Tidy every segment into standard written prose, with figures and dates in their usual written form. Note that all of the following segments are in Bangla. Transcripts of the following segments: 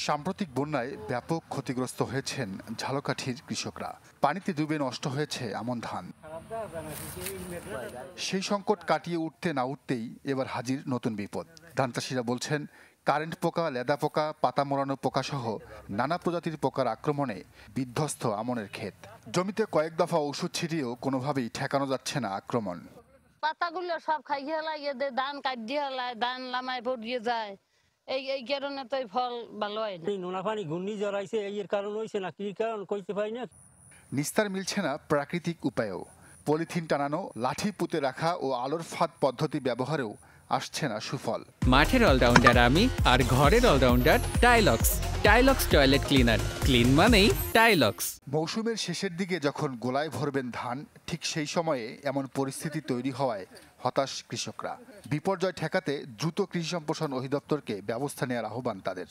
সাম্প্রতিক বন্যায় ব্যাপক ক্ষতিগ্রস্ত হয়েছেন ঝালকাঠির কৃষকরা। পানিতে ডুবে নষ্ট হয়েছে আমন ধান। সেই সংকট কাটিয়ে উঠতে না উঠতেই এবার হাজির নতুন বিপদ। ধান চাষিরা বলছেন, কারেন্ট পোকা, লেদা পোকা, পাতা মোড়ানো পোকা সহ নানা প্রজাতির পোকার আক্রমণে বিধ্বস্ত আমনের ক্ষেত। জমিতে কয়েক দফা ওষুধ ছিটিয়েও কোনোভাবেই ঠেকানো যাচ্ছে না আক্রমণ। পাতাগুলো সব খাইয়ে হেলায়, ধান কাটিয়ে হেলায়, ধান লামায় পড়িয়ে যায়। এই কারণে তো ফল ভালো হয় না। নোনা পানি ঘূর্ণিঝড় আইছে, এর কারণ হইছে না, কি কারণ কইতে পারি না। নিস্তার মিলছে না প্রাকৃতিক উপায়েও। পলিথিন টানানো, লাঠি পুঁতে রাখা ও আলোর ফাঁদ পদ্ধতি ব্যবহারেও আসছে না সুফল। মাঠের অলরাউন্ডার আমি, আর ঘরের all rounder Tylox. Tylox toilet cleaner, clean মানেই টাইলক্স। মৌসুমের শেষের দিকে যখন গোলায় ভরবেন ধান, ঠিক সেই সময়ে এমন পরিস্থিতি তৈরি হওয়ায় হতাশ কৃষকরা। বিপর্যয় ঠেকাতে দ্রুত কৃষি সম্প্রসারণ অধিদপ্তরকে ব্যবস্থা নেওয়ার আহ্বান তাদের।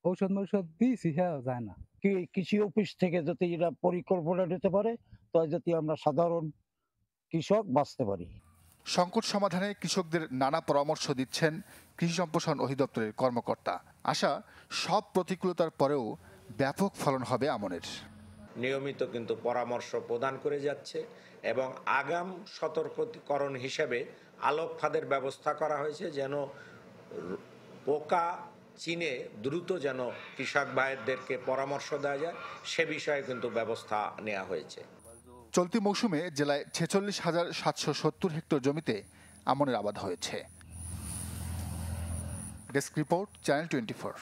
ঔষধ দিয়েছি, হ্যাঁ যায় না। কৃষি অফিস থেকে যদি এরা পরিকল্পনা নিতে পারে, তাই যদি আমরা সাধারণ কৃষক বাঁচতে পারি। সংকট সমাধানে কৃষকদের নানা পরামর্শ দিচ্ছেন কৃষি সম্প্রসারণ অধিদপ্তরের কর্মকর্তা। আশা, সব প্রতিকূলতার পরেও ব্যাপক ফলন হবে আমনের। নিয়মিত কিন্তু পরামর্শ প্রদান করে যাচ্ছে এবং আগাম সতর্কীকরণ হিসেবে আলোক ফাঁদের ব্যবস্থা করা হয়েছে, যেন পোকা চিনে দ্রুত যেন কৃষক ভাইদেরকে পরামর্শ দেওয়া যায়, সে বিষয়ে কিন্তু ব্যবস্থা নেওয়া হয়েছে। চলতি মৌসুমে জেলায় 46,770 হেক্টর জমিতে আমনের আবাদ হয়েছে। Desk report, channel 24।